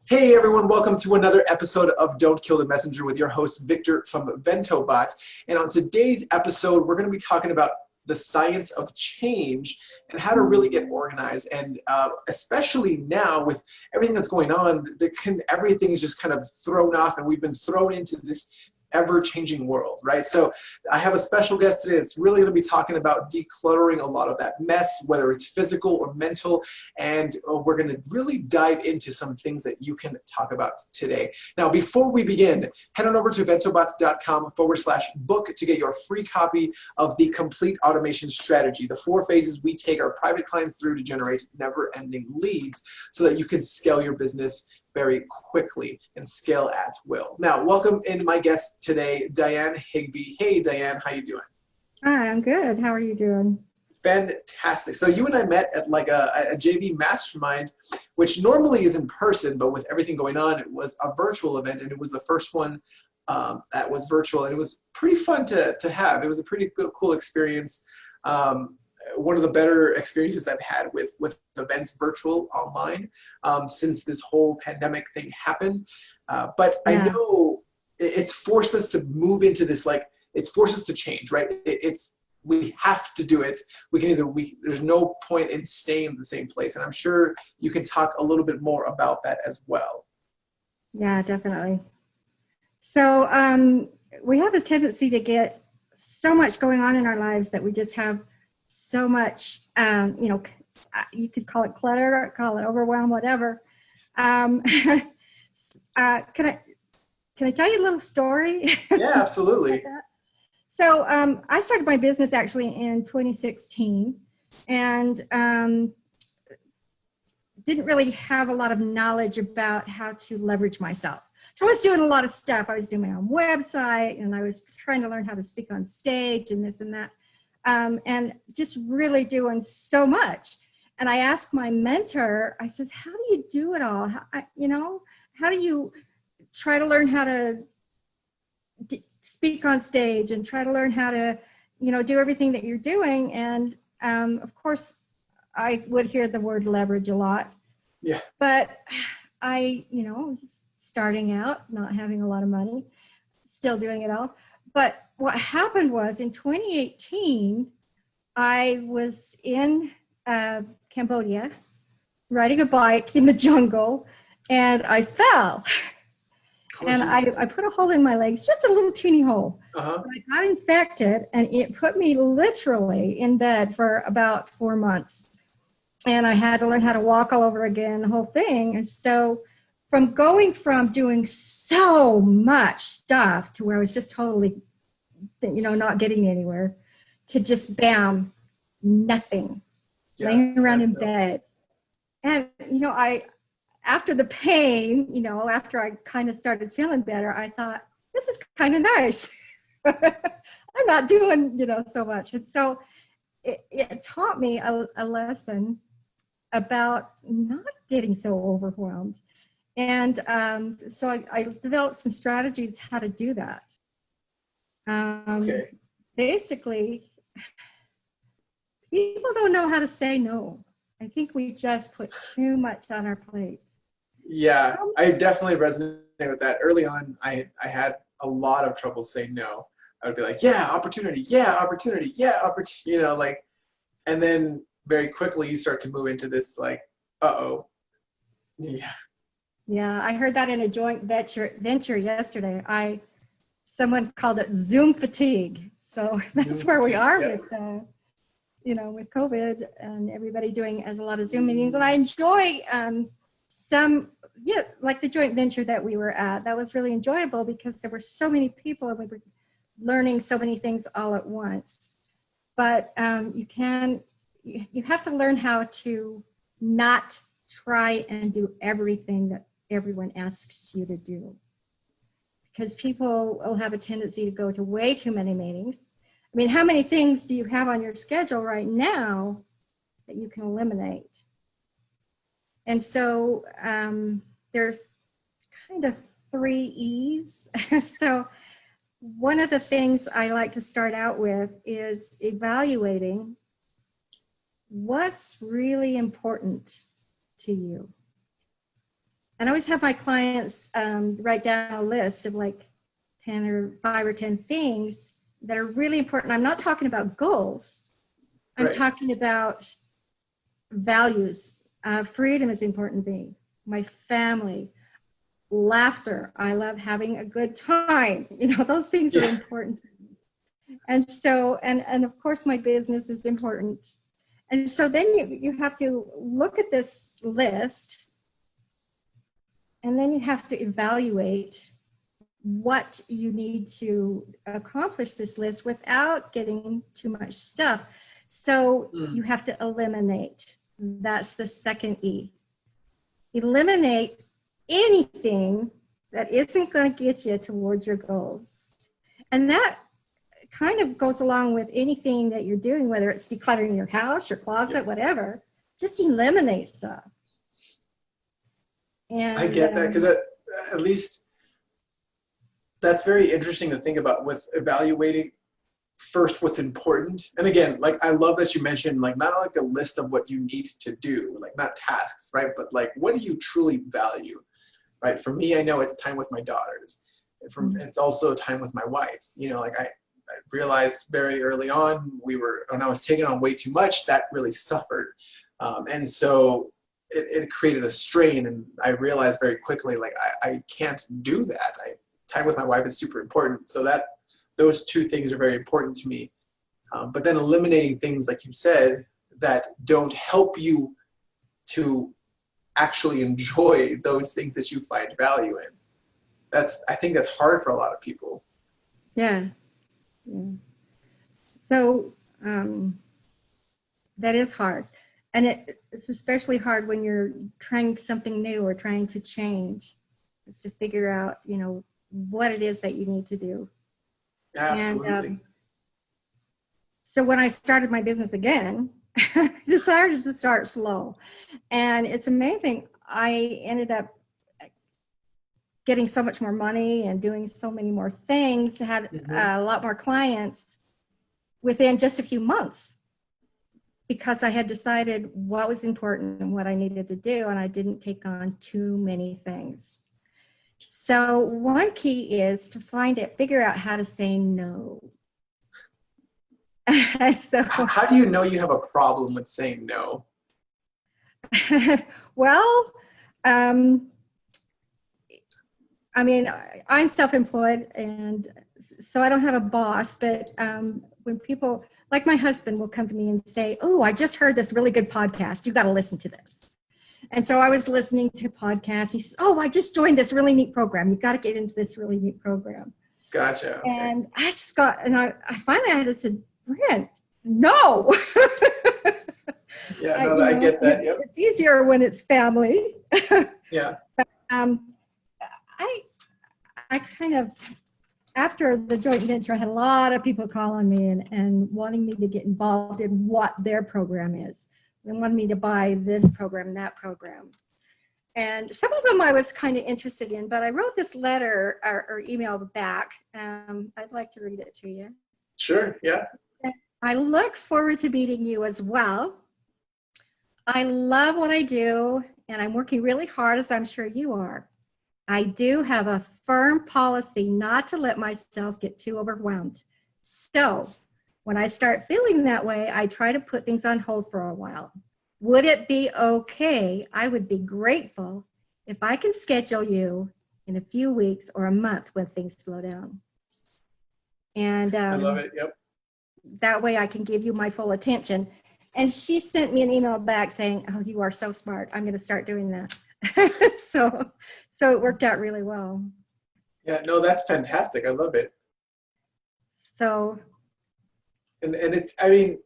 Hey everyone, welcome to another episode of Don't Kill the Messenger with your host Victor from VentoBot. And on today's episode, we're going to be talking about the science of change and how to really get organized. And especially now with everything that's going on, everything is just kind of thrown off, and we've been thrown into this ever-changing world, right? So I have a special guest today that's really going to be talking about decluttering a lot of that mess, whether it's physical or mental, and we're going to really dive into some things that you can talk about today. Now, before we begin, head on over to ventobots.com/book to get your free copy of the Complete Automation Strategy, the 4 phases we take our private clients through to generate never-ending leads so that you can scale your business very quickly and scale at will. Now, welcome in my guest today, Diann Higbee. Hey, Diann, how you doing? Hi, I'm good. How are you doing? Fantastic. So you and I met at like a JV mastermind, which normally is in person, but with everything going on, it was a virtual event, and it was the first one that was virtual, and it was pretty fun to have. It was a pretty cool experience. One of the better experiences I've had with events virtual online since this whole pandemic thing happened. But yeah. I know it's forced us to move into this, like, it's forced us to change, right? We have to do it. There's no point in staying in the same place. And I'm sure you can talk a little bit more about that as well. Yeah, definitely. So we have a tendency to get so much going on in our lives that we just have so much, you could call it clutter, call it overwhelm, whatever. Can I tell you a little story? Yeah, absolutely. So I started my business actually in 2016, and didn't really have a lot of knowledge about how to leverage myself. So I was doing a lot of stuff. I was doing my own website, and I was trying to learn how to speak on stage and this and that. And just really doing so much. And I asked my mentor, I says, how do you do it all? How do you try to learn how to speak on stage and try to learn how to, do everything that you're doing? And of course, I would hear the word leverage a lot. Yeah. But I, starting out, not having a lot of money, still doing it all. But what happened was in 2018, I was in Cambodia riding a bike in the jungle, and I fell. And I put a hole in my legs, just a little teeny hole. Uh-huh. But I got infected, and it put me literally in bed for about 4 months. And I had to learn how to walk all over again, the whole thing. And so going from doing so much stuff to where I was just totally not getting anywhere, to just bam, nothing, laying around in bed. And, after the pain, after I kind of started feeling better, I thought, this is kind of nice. I'm not doing, so much. And so it taught me a lesson about not getting so overwhelmed. And so I developed some strategies how to do that. Okay. Basically, people don't know how to say no. I think we just put too much on our plate. Yeah, I definitely resonate with that. Early on, I had a lot of trouble saying no. I would be like, yeah, opportunity, yeah, opportunity, yeah, opportunity, and then very quickly you start to move into this, like, uh-oh. Yeah. Yeah, I heard that in a joint venture yesterday. Someone called it Zoom fatigue. So that's where we are with, with COVID and everybody doing a lot of Zoom meetings. And I enjoy like the joint venture that we were at. That was really enjoyable because there were so many people and we were learning so many things all at once. But you have to learn how to not try and do everything that everyone asks you to do, because people will have a tendency to go to way too many meetings. I mean, how many things do you have on your schedule right now that you can eliminate? And so there's kind of 3 E's. So one of the things I like to start out with is evaluating what's really important to you. And I always have my clients write down a list of like 10 or 5 or 10 things that are really important. I'm not talking about goals. I'm Right. talking about values. Freedom is important to me. My family, laughter. I love having a good time. You know, those things are Yeah. important to me. And so, and of course my business is important. And so then you have to look at this list, and then you have to evaluate what you need to accomplish this list without getting too much stuff. So you Mm. have to eliminate. That's the second E. Eliminate anything that isn't going to get you towards your goals. And that kind of goes along with anything that you're doing, whether it's decluttering your house, your Yeah. closet, whatever. Just eliminate stuff. I And get that, because at least that's very interesting to think about with evaluating first what's important. And again, like I love that you mentioned like not like a list of what you need to do, like not tasks, right? But like what do you truly value, right? For me, I know it's time with my daughters. It's also time with my wife. You know, like I realized very early on when I was taking on way too much, that really suffered. And so it created a strain, and I realized very quickly, like I can't do that. Time with my wife is super important. So those two things are very important to me. But then eliminating things, like you said, that don't help you to actually enjoy those things that you find value in. I think that's hard for a lot of people. yeah. So that is hard. And it's especially hard when you're trying something new or trying to change. It's to figure out, you know, what it is that you need to do. And Absolutely. so when I started my business again, I decided to start slow. And it's amazing. I ended up getting so much more money and doing so many more things, had a lot more clients within just a few months, because I had decided what was important and what I needed to do, and I didn't take on too many things. So one key is to figure out how to say no. So, How do you know you have a problem with saying no? well, I mean, I'm self-employed, and so I don't have a boss, but when people, like my husband will come to me and say, oh, I just heard this really good podcast. You got to listen to this. And so I was listening to podcasts. He says, oh, I just joined this really neat program. You've got to get into this really neat program. Gotcha. Okay. And I just I finally had to say, Brent, no. Yeah, no, I get that. Yep. It's easier when it's family. Yeah. I kind of, after the joint venture, I had a lot of people calling me and wanting me to get involved in what their program is. They wanted me to buy this program, that program. And some of them I was kind of interested in, but I wrote this letter or email back. I'd like to read it to you. Sure, yeah. I look forward to meeting you as well. I love what I do, and I'm working really hard, as I'm sure you are. I do have a firm policy not to let myself get too overwhelmed. So when I start feeling that way, I try to put things on hold for a while. Would it be okay? I would be grateful if I can schedule you in a few weeks or a month when things slow down. And I love it. Yep. that way I can give you my full attention. And she sent me an email back saying, oh, you are so smart. I'm going to start doing that. So it worked out really well. Yeah, no, that's fantastic. I love it. So, and it's, I mean,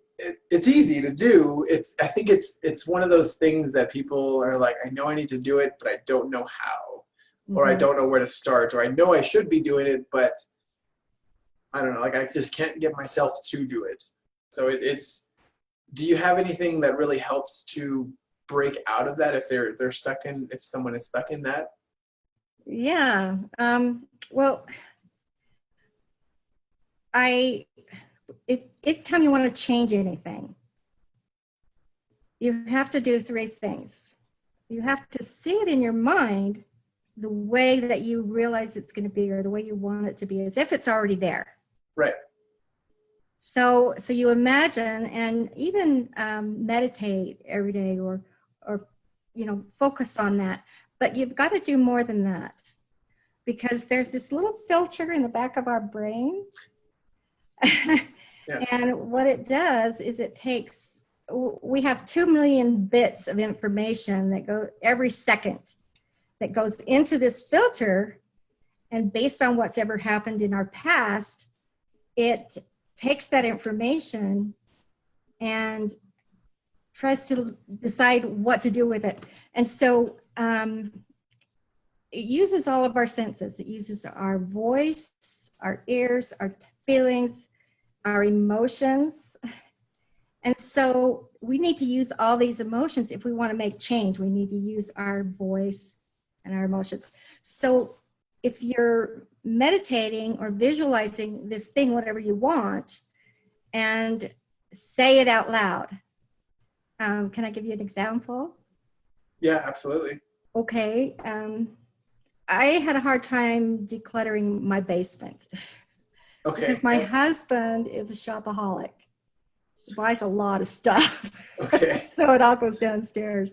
it's easy to do. I think it's one of those things that people are like, I know I need to do it, but I don't know how, or I don't know where to start, or I know I should be doing it, but I don't know, like I just can't get myself to do it. So do you have anything that really helps to break out of that if if someone is stuck in that? Yeah. Well, if time you want to change anything, you have to do 3 things. You have to see it in your mind the way that you realize it's going to be, or the way you want it to be, as if it's already there. Right. So you imagine, and even meditate every day, or focus on that. But you've got to do more than that, because there's this little filter in the back of our brain. Yeah. And what it does is we have 2 million bits of information that go every second that goes into this filter. And based on what's ever happened in our past, it takes that information and tries to decide what to do with it. And so it uses all of our senses. It uses our voice, our ears, our feelings, our emotions. And so we need to use all these emotions. If we want to make change, we need to use our voice and our emotions. So if you're meditating or visualizing this thing, whatever you want, and say it out loud. Can I give you an example? Yeah, absolutely. Okay. I had a hard time decluttering my basement. Okay. Because my husband is a shopaholic. He buys a lot of stuff. Okay. So it all goes downstairs.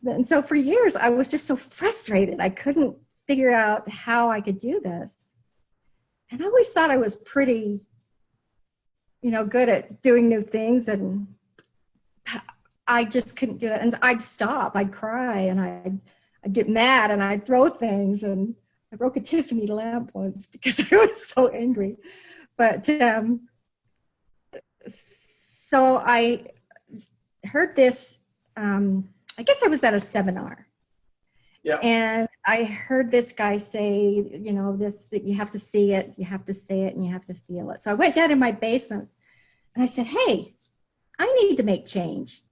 And so for years, I was just so frustrated. I couldn't figure out how I could do this. And I always thought I was pretty, good at doing new things. And I just couldn't do it. And I'd stop, I'd cry, and I'd get mad, and I'd throw things. And I broke a Tiffany lamp once because I was so angry. But so I heard this, I guess I was at a seminar. Yeah. And I heard this guy say, that you have to see it, you have to say it, and you have to feel it. So I went down in my basement and I said, hey, I need to make change.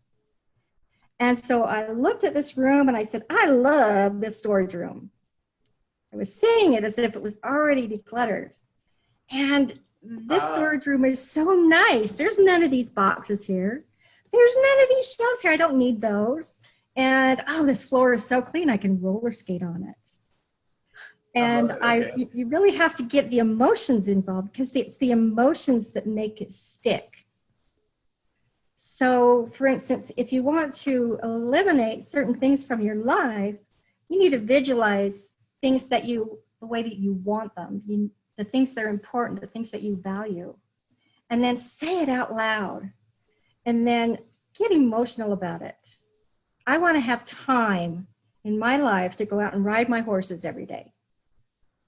And so I looked at this room and I said, I love this storage room. I was seeing it as if it was already decluttered. And this storage room is so nice. There's none of these boxes here. There's none of these shelves here. I don't need those. And this floor is so clean. I can roller skate on it. And okay. You really have to get the emotions involved, because it's the emotions that make it stick. So, for instance, if you want to eliminate certain things from your life, you need to visualize things the way that you want them, the things that are important, the things that you value, and then say it out loud, and then get emotional about it. I want to have time in my life to go out and ride my horses every day.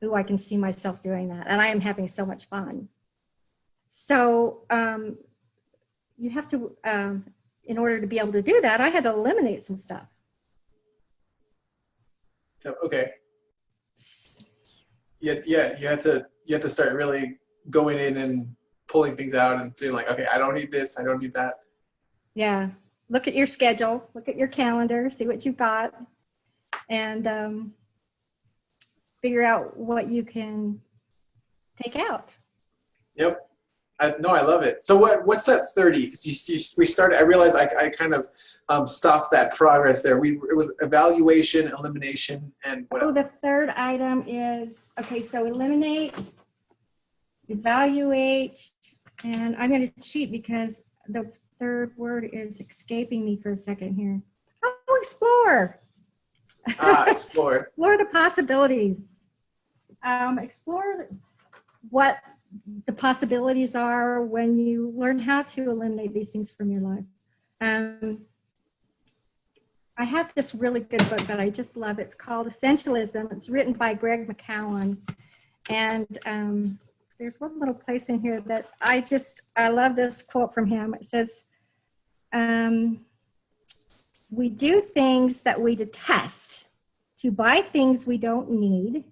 Ooh, I can see myself doing that, and I am having so much fun. So you have to, in order to be able to do that, I had to eliminate some stuff. Okay. Yeah, you have to start really going in and pulling things out and saying, like, okay, I don't need this, I don't need that. Yeah. Look at your schedule, look at your calendar, see what you've got, and figure out what you can take out. Yep. I love it. So what's that 30? Because we started, I realized I kind of stopped that progress there. It was evaluation, elimination, and what else? The third item is, okay, so eliminate, evaluate, and I'm going to cheat because the third word is escaping me for a second here. Oh, explore. Explore. Explore the possibilities. Explore what the possibilities are when you learn how to eliminate these things from your life. I have this really good book that I just love. It's called Essentialism. It's written by Greg McCowan. And there's one little place in here that I love this quote from him. It says, we do things that we detest to buy things we don't need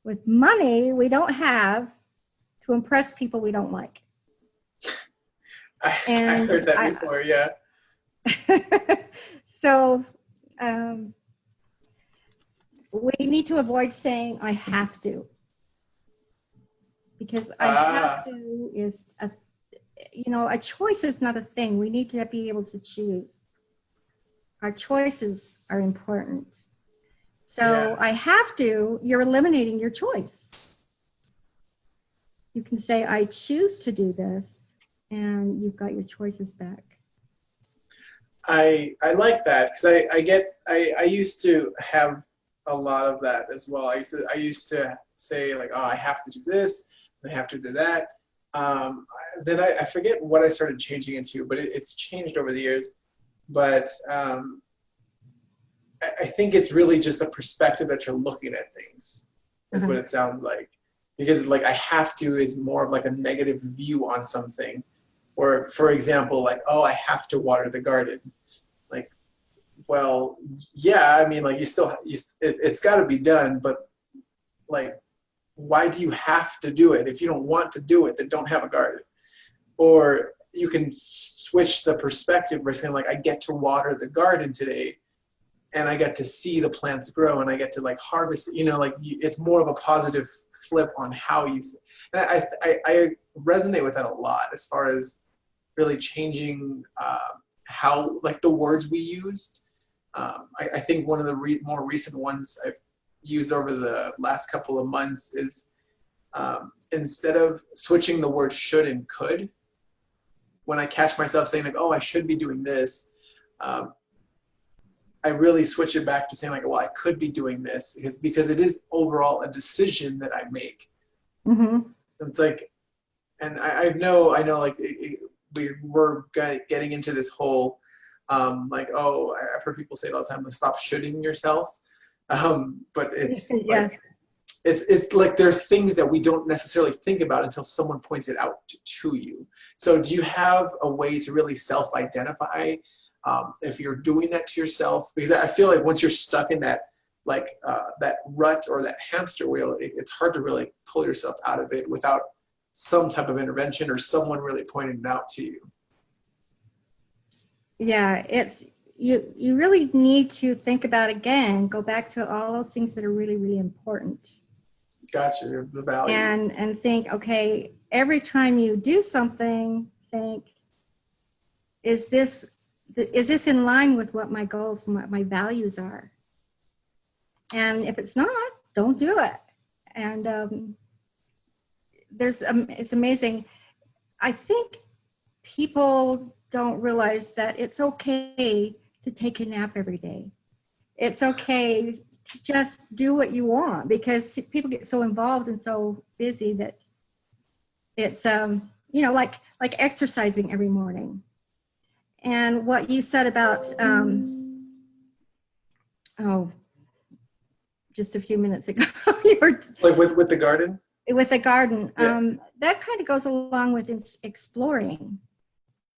with money we don't have to impress people we don't like. I heard that before, yeah. So we need to avoid saying I have to, because I have to is a choice is not a thing. We need to be able to choose. Our choices are important. So I have to, you're eliminating your choice. You can say, I choose to do this, and you've got your choices back. I like that, because I used to have a lot of that as well. I used to say like, oh, I have to do this, I have to do that. Then I forget what I started changing into, but it's changed over the years. But I think it's really just the perspective that you're looking at things is what it sounds like. Because like I have to is more of like a negative view on something. Or for example, like, oh, I have to water the garden. Like, well, yeah, I mean, like it's got to be done, but like, why do you have to do it? If you don't want to do it, then don't have a garden. Or you can switch the perspective by saying like, I get to water the garden today, and I get to see the plants grow, and I get to like harvest it. You know, like it's more of a positive flip on how you. And I resonate with that a lot as far as really changing how like the words we used. I think one of the more recent ones I've used over the last couple of months is instead of switching the word should and could, when I catch myself saying like, oh, I should be doing this, I really switch it back to saying like, well, I could be doing this because it is overall a decision that I make. It's like, and I know like we're getting into this whole like, oh, I've heard people say it all the time, to stop shoulding yourself. But it's like, it's like there's things that we don't necessarily think about until someone points it out to you. So do you have a way to really self-identify if you're doing that to yourself? Because I feel like once you're stuck in that like that rut or that hamster wheel, it's hard to really pull yourself out of it without some type of intervention or someone really pointing it out to you. Yeah, it's you really need to think about, again, go back to all those things that are really, really important. Gotcha, the values. And think, okay, every time you do something, think, is this in line with what my goals, what my values are? And if it's not, don't do it. And it's amazing. I think people don't realize that it's okay to take a nap every day. It's okay to just do what you want, because people get so involved and so busy that it's you know, like exercising every morning. And what you said about just a few minutes ago, you were like with the garden. With the garden, yeah. That kind of goes along with exploring.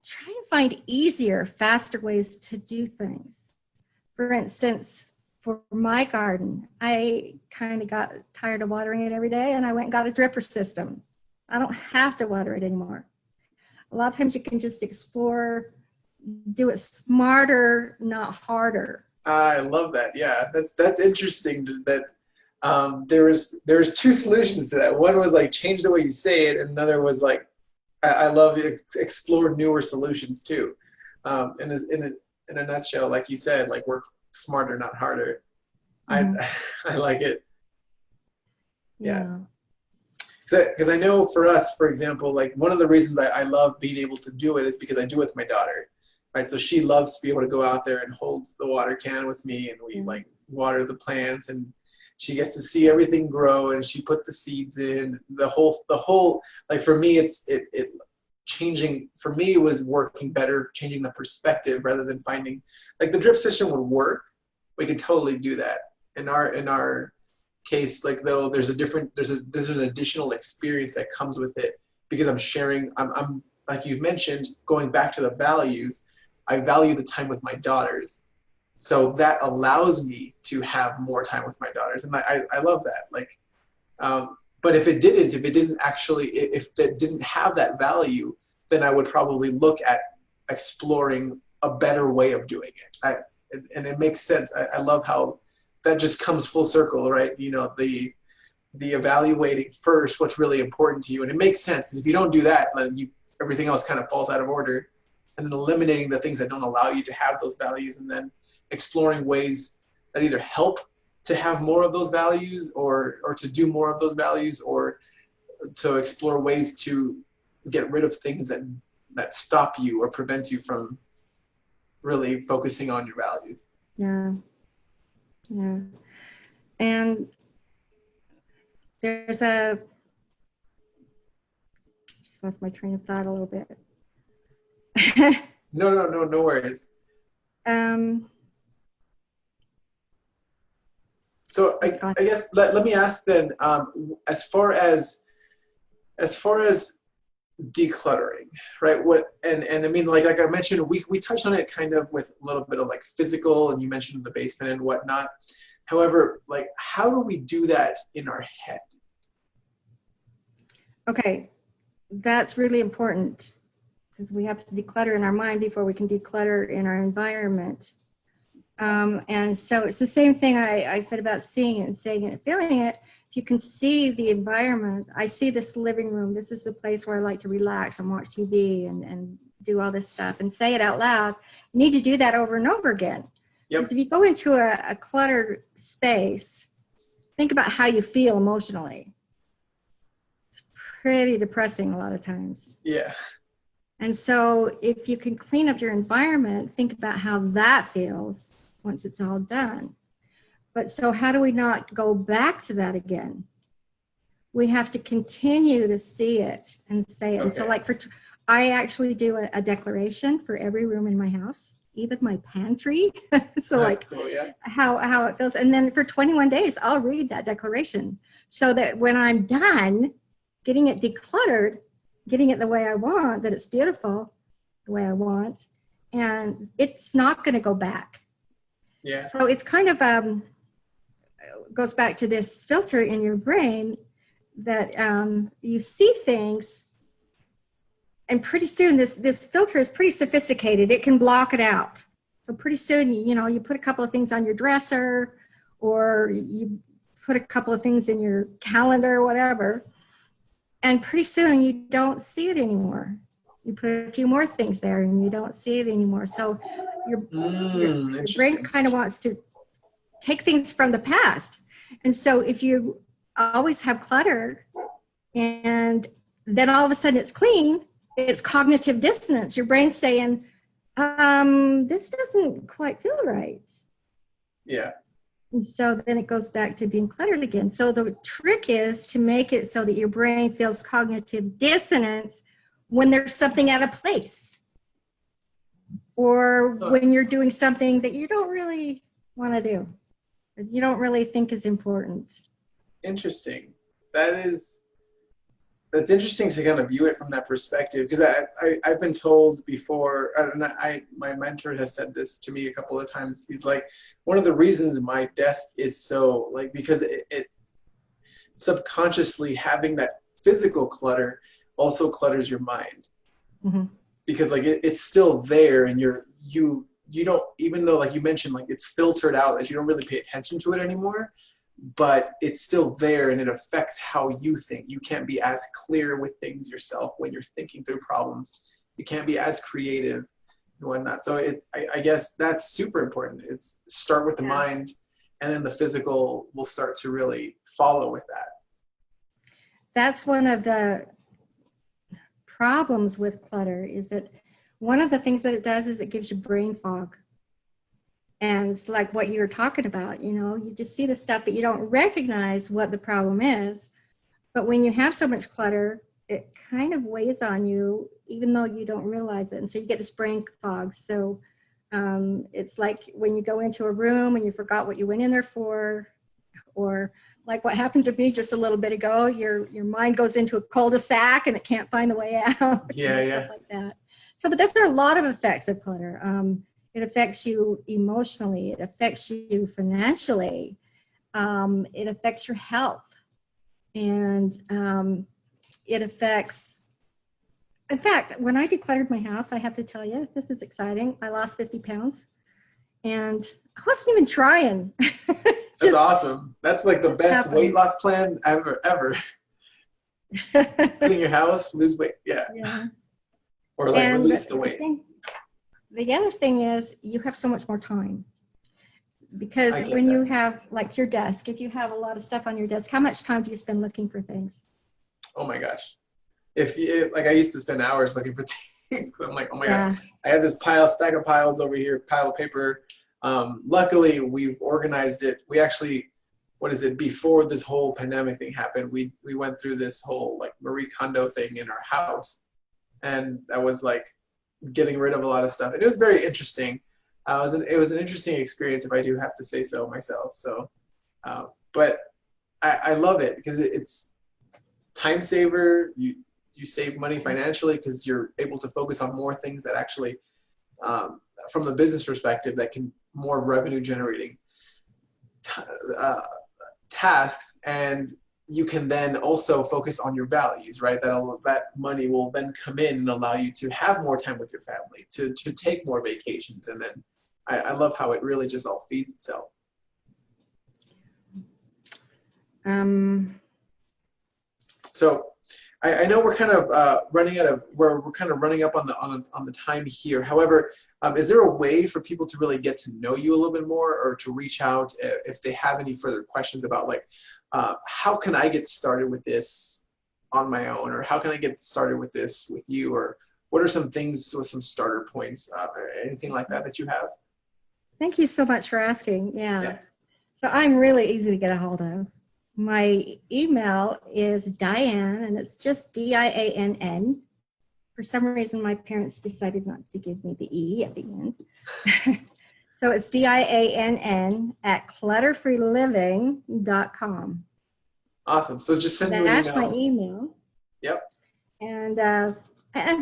Try and find easier, faster ways to do things. For instance, for my garden, I kind of got tired of watering it every day, and I went and got a dripper system. I don't have to water it anymore. A lot of times you can just explore, do it smarter, not harder. I love that. Yeah, that's interesting. That there was two solutions to that. One was like change the way you say it, and another was like I love explore newer solutions too. In a nutshell, like you said, like work smarter, not harder. I like it. Yeah. Because I know for us, for example, like one of the reasons I love being able to do it is because I do it with my daughter. Right, so she loves to be able to go out there and hold the water can with me, and we like water the plants, and she gets to see everything grow, and she put the seeds in. The whole like for me, it changing for me was working better, changing the perspective rather than finding like the drip system would work. We could totally do that in our case. Like though, there's an additional experience that comes with it because I'm sharing. I'm like you mentioned, going back to the values. I value the time with my daughters. So that allows me to have more time with my daughters. And I love that. Like, but if it didn't have that value, then I would probably look at exploring a better way of doing it. And it makes sense. I love how that just comes full circle, right? You know, the evaluating first what's really important to you. And it makes sense because if you don't do that, then everything else kind of falls out of order. And then eliminating the things that don't allow you to have those values, and then exploring ways that either help to have more of those values, or to do more of those values, or to explore ways to get rid of things that stop you or prevent you from really focusing on your values? Yeah. Yeah. And there's just lost my train of thought a little bit. No worries. So I guess let me ask then, as far as decluttering, right? And I mean, like I mentioned, we touched on it kind of with a little bit of like physical, and you mentioned the basement and whatnot. However, like, how do we do that in our head? Okay, that's really important, because we have to declutter in our mind before we can declutter in our environment. And so it's the same thing I said about seeing it and saying it and feeling it. If you can see the environment, I see this living room. This is the place where I like to relax and watch TV and do all this stuff and say it out loud. You need to do that over and over again. Yep. Because if you go into a cluttered space, think about how you feel emotionally. It's pretty depressing a lot of times. Yeah. And so if you can clean up your environment, think about how that feels once it's all done. But so how do we not go back to that again? We have to continue to see it and say it. Okay. And so like I actually do a declaration for every room in my house, even my pantry. So that's like cool, yeah. how it feels. And then for 21 days, I'll read that declaration so that when I'm done getting it decluttered, getting it the way I want, that it's beautiful the way I want, and it's not going to go back. Yeah. So it's kind of goes back to this filter in your brain that you see things, and pretty soon this filter is pretty sophisticated. It can block it out. So pretty soon, you put a couple of things on your dresser, or you put a couple of things in your calendar or whatever, and pretty soon you don't see it anymore. You put a few more things there and you don't see it anymore. So your brain kind of wants to take things from the past. And so if you always have clutter and then all of a sudden it's clean, it's cognitive dissonance. Your brain's saying, this doesn't quite feel right. Yeah. And so then it goes back to being cluttered again. So the trick is to make it so that your brain feels cognitive dissonance when there's something out of place, or when you're doing something that you don't really want to do, that you don't really think is important. Interesting. That's interesting to kind of view it from that perspective, because I've been told before, and my mentor has said this to me a couple of times. He's like, one of the reasons my desk is so, like, because it subconsciously, having that physical clutter also clutters your mind. Mm-hmm. Because like it's still there, and you don't, even though like you mentioned, like it's filtered out as you don't really pay attention to it anymore, but it's still there and it affects how you think. You can't be as clear with things yourself when you're thinking through problems. You can't be as creative and whatnot. So I guess that's super important. It's start with the mind, and then the physical will start to really follow with that. That's one of the problems with clutter, is that one of the things that it does is it gives you brain fog. And it's like what you're talking about, you just see the stuff, but you don't recognize what the problem is. But when you have so much clutter, it kind of weighs on you, even though you don't realize it. And so you get this brain fog. So it's like when you go into a room and you forgot what you went in there for, or like what happened to me just a little bit ago, your mind goes into a cul-de-sac and it can't find the way out. Yeah. Stuff like that. So, but there are a lot of effects of clutter. It affects you emotionally. It affects you financially. It affects your health. And it affects, in fact, when I decluttered my house, I have to tell you, this is exciting. I lost 50 pounds and I wasn't even trying. That's awesome. That's like the best weight loss plan ever. Clean your house, lose weight. Yeah. Or like release the weight. The other thing is you have so much more time. Because I get when that. you have like your desk, if you have a lot of stuff on your desk, how much time do you spend looking for things? Oh my gosh. If you, like, I used to spend hours looking for things. 'Cause I'm like, oh my gosh, Yeah. I have this stack of piles over here, pile of paper. Luckily, we've organized it. We actually, what is it? Before this whole pandemic thing happened, we went through this whole like Marie Kondo thing in our house, and that was like getting rid of a lot of stuff. And it was very interesting. It was an interesting experience, if I do have to say so myself. So, but I love it because it's time saver. You save money financially because you're able to focus on more things that actually, from the business perspective, that can more revenue generating uh, tasks, and you can then also focus on your values, right? That money will then come in and allow you to have more time with your family, to take more vacations, and then I love how it really just all feeds itself. So I know we're kind of we're kind of running up on the time here. However, is there a way for people to really get to know you a little bit more, or to reach out if they have any further questions about like how can I get started with this on my own, or how can I get started with this with you, or what are some things with some starter points, or anything like that you have? Thank you so much for asking. Yeah. Yeah. So I'm really easy to get a hold of. My email is Diann, and it's just Diann. For some reason, my parents decided not to give me the E at the end. So it's Diann at clutterfreeliving.com. Awesome. So just send you an That's my email. email. Yep. And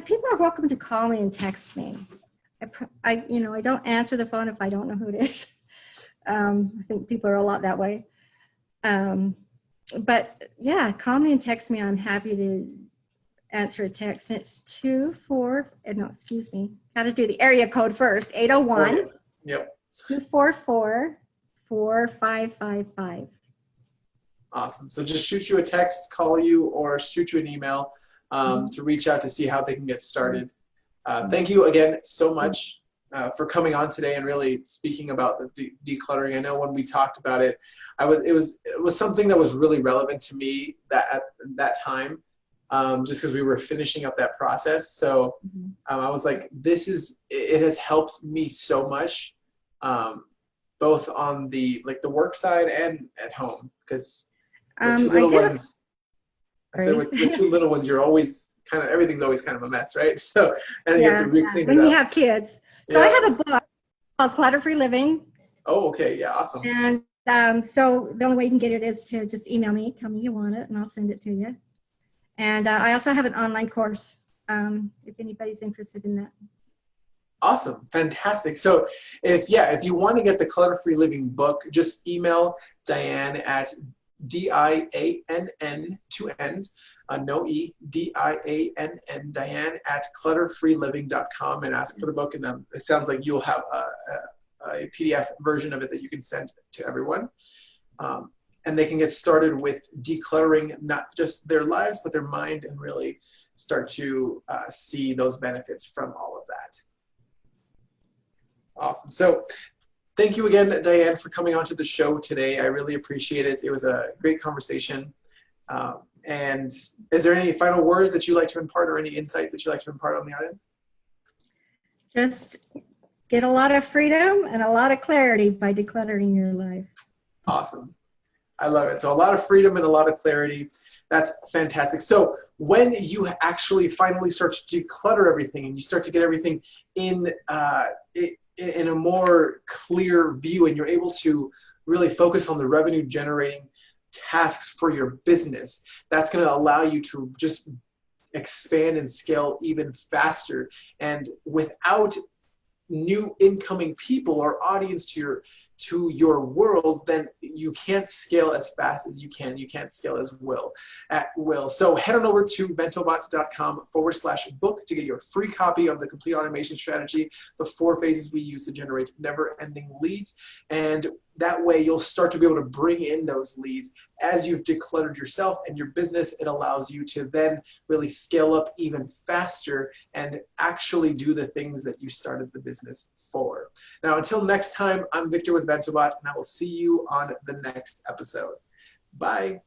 people are welcome to call me and text me. I don't answer the phone if I don't know who it is. I think people are a lot that way. But yeah, call me and text me. I'm happy to answer a text. And it's 244, got to do the area code first, 801 Yep. 244 4555. Awesome. So just shoot you a text, call you, or shoot you an email to reach out to see how they can get started. Thank you again so much for coming on today and really speaking about the decluttering. I know when we talked about it, it was something that was really relevant to me at that time, just because we were finishing up that process. So I was like, it has helped me so much, both on the work side and at home, because with two little ones, I said with two little ones, you're always everything's always kind of a mess, right? So, and you have to re-clean it up. When you have kids. So I have a book called Clutter Free Living. Oh, okay. Yeah, awesome. And so the only way you can get it is to just email me, tell me you want it, and I'll send it to you. And I also have an online course if anybody's interested in that. Awesome. Fantastic. So if you want to get the Clutter Free Living book, just email Diann at Diann, two N's, no E, Diann, Diann at clutterfreeliving.com, and ask for the book. And it sounds like you'll have a PDF version of it that you can send to everyone. And they can get started with decluttering not just their lives, but their mind, and really start to see those benefits from all of that. Awesome. So thank you again, Diann, for coming onto the show today. I really appreciate it. It was a great conversation. And is there any final words that you'd like to impart, or any insight that you'd like to impart on the audience? Just get a lot of freedom and a lot of clarity by decluttering your life. Awesome. I love it. So a lot of freedom and a lot of clarity. That's fantastic. So when you actually finally start to declutter everything and you start to get everything in a more clear view, and you're able to really focus on the revenue generating tasks for your business, that's going to allow you to just expand and scale even faster. And without new incoming people or audience to your world, then you can't scale as fast as you can. You can't scale at will. So head on over to ventobots.com/book to get your free copy of the complete automation strategy, the 4 phases we use to generate never-ending leads. And that way you'll start to be able to bring in those leads as you've decluttered yourself and your business. It allows you to then really scale up even faster and actually do the things that you started the business 4. Now, until next time, I'm Victor with VentoBot, and I will see you on the next episode. Bye.